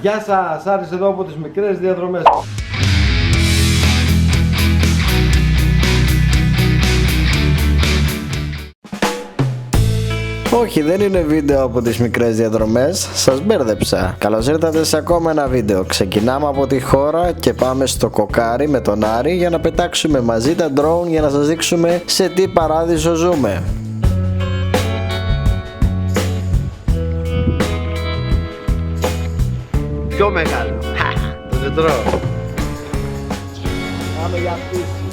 Γεια σας, Άρης εδώ από τις μικρές διαδρομές. Όχι, δεν είναι βίντεο από τις μικρές διαδρομές, σας μπέρδεψα. Καλώς ήρθατε σε ακόμα ένα βίντεο. Ξεκινάμε από τη χώρα και πάμε στο Κοκάρι με τον Άρη για να πετάξουμε μαζί τα drone για να σας δείξουμε σε τι παράδεισο ζούμε. Πιο μεγάλο. Το τετρό. Πάμε για πίσω.